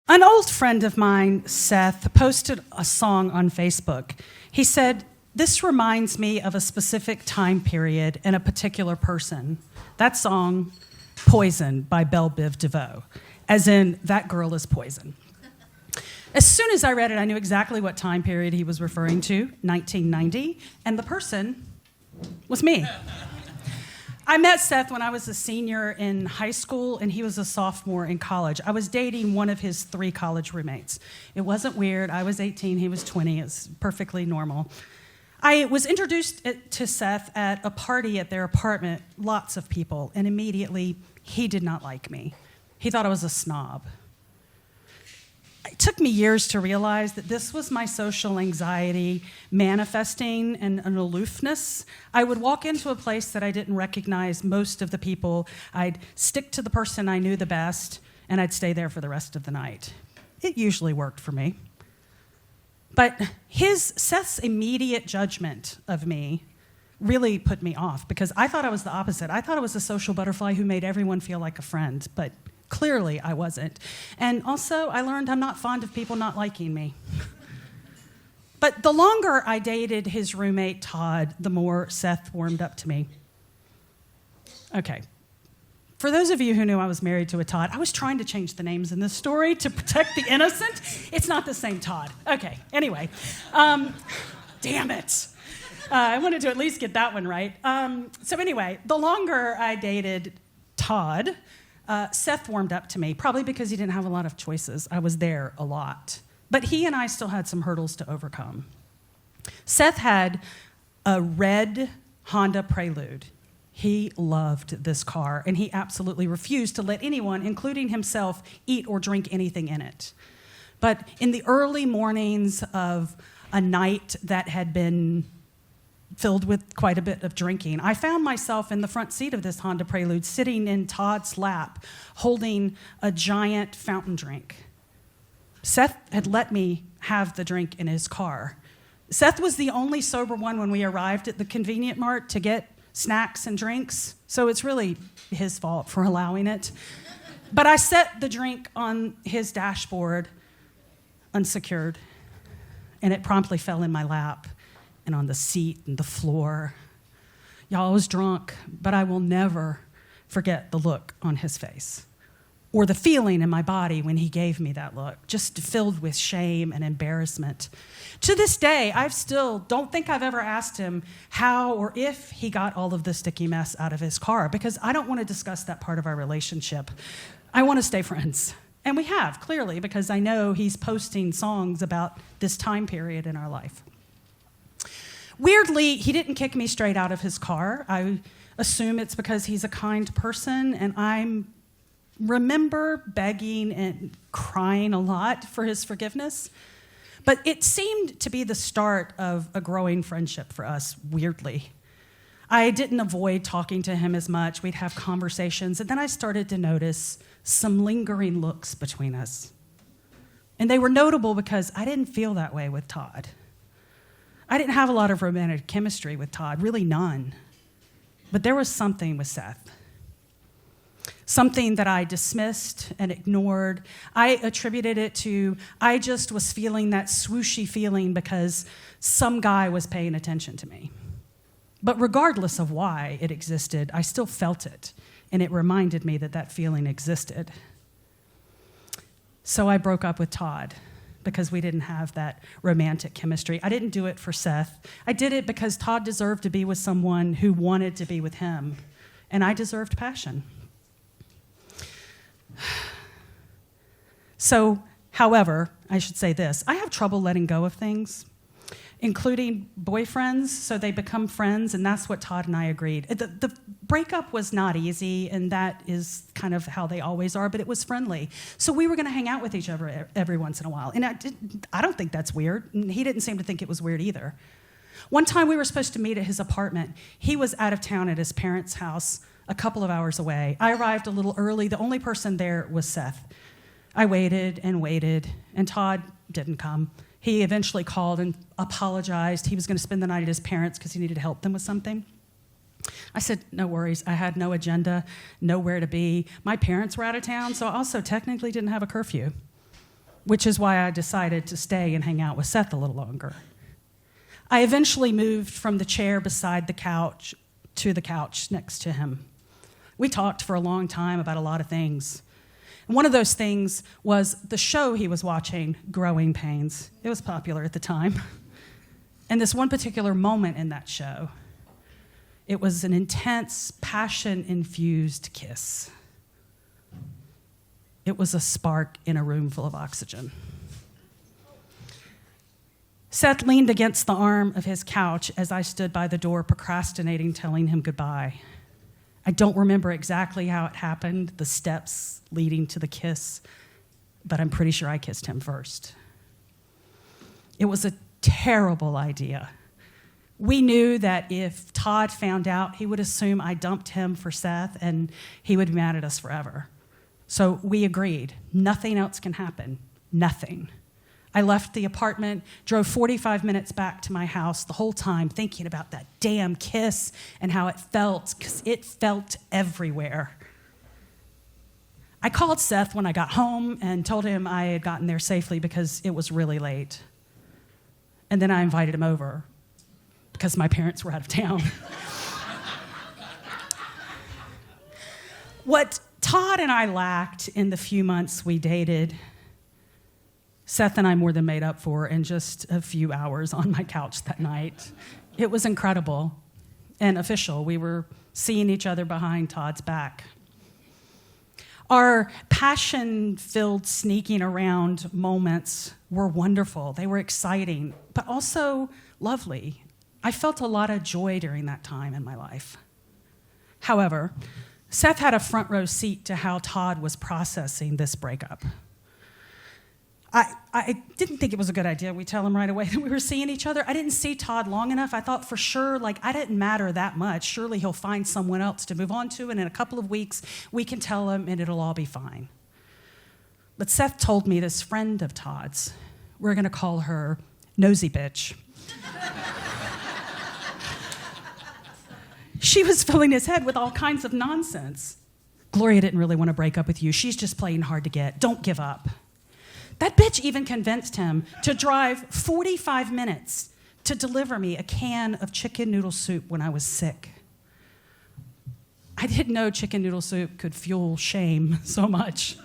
An old friend of mine, Seth, posted a song on Facebook. He said, "This reminds me of a specific time period and a particular person." That song, Poison by Belle Biv DeVoe, as in, that girl is poison. As soon as I read it, I knew exactly what time period he was referring to, 1990, and the person was me. I met Seth when I was a senior in high school, and he was a sophomore in college. I was dating one of his 3 college roommates. It wasn't weird. I was 18, he was 20. It's perfectly normal. I was introduced to Seth at a party at their apartment, lots of people, and immediately he did not like me. He thought I was a snob. It took me years to realize that this was my social anxiety manifesting in an aloofness. I would walk into a place that I didn't recognize most of the people. I'd stick to the person I knew the best, and I'd stay there for the rest of the night. It usually worked for me. But Seth's immediate judgment of me really put me off because I thought I was the opposite. I thought I was a social butterfly who made everyone feel like a friend, but clearly I wasn't. And also, I learned I'm not fond of people not liking me. But the longer I dated his roommate, Todd, the more Seth warmed up to me. Okay. For those of you who knew I was married to a Todd, I was trying to change the names in this story to protect the innocent. It's not the same Todd. Okay, anyway. Damn it. I wanted to at least get that one right. So anyway, the longer I dated Todd, Seth warmed up to me, probably because he didn't have a lot of choices. I was there a lot. But he and I still had some hurdles to overcome. Seth had a red Honda Prelude. He loved this car, and he absolutely refused to let anyone, including himself, eat or drink anything in it. But in the early mornings of a night that had been filled with quite a bit of drinking, I found myself in the front seat of this Honda Prelude, sitting in Todd's lap, holding a giant fountain drink. Seth had let me have the drink in his car. Seth was the only sober one when we arrived at the convenient mart to get snacks and drinks, so it's really his fault for allowing it. But I set the drink on his dashboard, unsecured, and it promptly fell in my lap and on the seat and the floor. Y'all, I was drunk, but I will never forget the look on his face or the feeling in my body when he gave me that look, just filled with shame and embarrassment. To this day, I still don't think I've ever asked him how or if he got all of the sticky mess out of his car, because I don't want to discuss that part of our relationship. I want to stay friends. And we have, clearly, because I know he's posting songs about this time period in our life. Weirdly, he didn't kick me straight out of his car. I assume it's because he's a kind person, and I remember begging and crying a lot for his forgiveness. But it seemed to be the start of a growing friendship for us, weirdly. I didn't avoid talking to him as much. We'd have conversations, and then I started to notice some lingering looks between us. And they were notable because I didn't feel that way with Todd. I didn't have a lot of romantic chemistry with Todd, really none. But there was something with Seth. Something that I dismissed and ignored. I attributed it to, I just was feeling that swooshy feeling because some guy was paying attention to me. But regardless of why it existed, I still felt it, and it reminded me that that feeling existed. So I broke up with Todd because we didn't have that romantic chemistry. I didn't do it for Seth. I did it because Todd deserved to be with someone who wanted to be with him, and I deserved passion. So, however, I should say this. I have trouble letting go of things, including boyfriends, so they become friends, and that's what Todd and I agreed. The breakup was not easy, and that is kind of how they always are, but it was friendly. So we were going to hang out with each other every once in a while, and I don't think that's weird, and he didn't seem to think it was weird either. One time we were supposed to meet at his apartment. He was out of town at his parents' house a couple of hours away. I arrived a little early. The only person there was Seth. I waited, and Todd didn't come. He eventually called and apologized. He was going to spend the night at his parents' because he needed to help them with something. I said, no worries. I had no agenda, nowhere to be. My parents were out of town, so I also technically didn't have a curfew. which is why I decided to stay and hang out with Seth a little longer. I eventually moved from the chair beside the couch to the couch next to him. We talked for a long time about a lot of things. And one of those things was the show he was watching, Growing Pains. It was popular at the time. And this one particular moment in that show, it was an intense, passion-infused kiss. It was a spark in a room full of oxygen. Seth leaned against the arm of his couch as I stood by the door, procrastinating, telling him goodbye. I don't remember exactly how it happened, the steps leading to the kiss, but I'm pretty sure I kissed him first. It was a terrible idea. We knew that if Todd found out, he would assume I dumped him for Seth, and he would be mad at us forever. So we agreed. Nothing else can happen. Nothing. I left the apartment, drove 45 minutes back to my house, the whole time thinking about that damn kiss and how it felt, because it felt everywhere. I called Seth when I got home and told him I had gotten there safely because it was really late. And then I invited him over because my parents were out of town. What Todd and I lacked in the few months we dated, Seth and I more than made up for in just a few hours on my couch that night. It was incredible and official. We were seeing each other behind Todd's back. Our passion-filled sneaking around moments were wonderful. They were exciting, but also lovely. I felt a lot of joy during that time in my life. However, Seth had a front row seat to how Todd was processing this breakup. I didn't think it was a good idea we tell him right away that we were seeing each other. I didn't see Todd long enough. I thought for sure, I didn't matter that much. Surely he'll find someone else to move on to, and in a couple of weeks, we can tell him and it'll all be fine. But Seth told me this friend of Todd's, we're going to call her Nosy Bitch. She was filling his head with all kinds of nonsense. Gloria didn't really want to break up with you. She's just playing hard to get. Don't give up. That bitch even convinced him to drive 45 minutes to deliver me a can of chicken noodle soup when I was sick. I didn't know chicken noodle soup could fuel shame so much.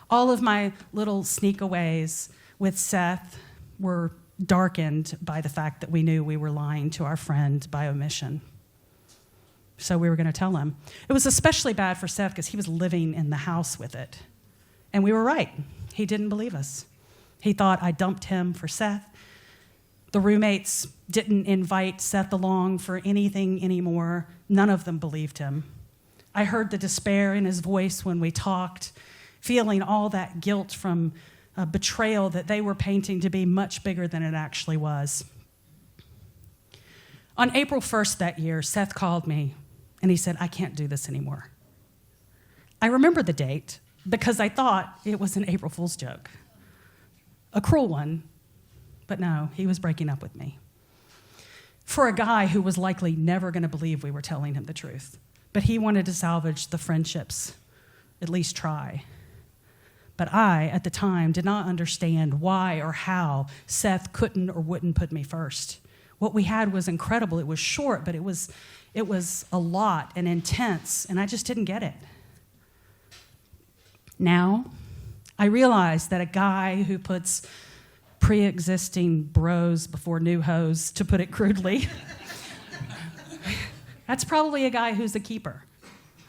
All of my little sneakaways with Seth were darkened by the fact that we knew we were lying to our friend by omission. So we were going to tell him. It was especially bad for Seth because he was living in the house with it. And we were right. He didn't believe us. He thought I dumped him for Seth. The roommates didn't invite Seth along for anything anymore. None of them believed him. I heard the despair in his voice when we talked, feeling all that guilt from a betrayal that they were painting to be much bigger than it actually was. On April 1st that year, Seth called me, and he said, I can't do this anymore. I remember the date, because I thought it was an April Fool's joke. A cruel one, but no, he was breaking up with me. For a guy who was likely never going to believe we were telling him the truth. But he wanted to salvage the friendships, at least try. But I, at the time, did not understand why or how Seth couldn't or wouldn't put me first. What we had was incredible. It was short, but it was a lot and intense, and I just didn't get it. Now, I realize that a guy who puts pre-existing bros before new hoes, to put it crudely, that's probably a guy who's a keeper,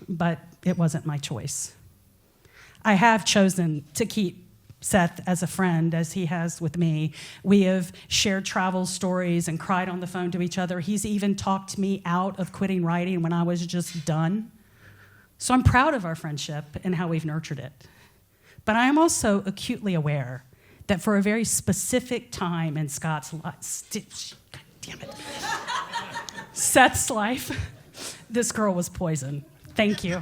but it wasn't my choice. I have chosen to keep Seth as a friend, as he has with me. We have shared travel stories and cried on the phone to each other. He's even talked me out of quitting writing when I was just done. So I'm proud of our friendship and how we've nurtured it. But I am also acutely aware that for a very specific time in Seth's life, this girl was poison. Thank you.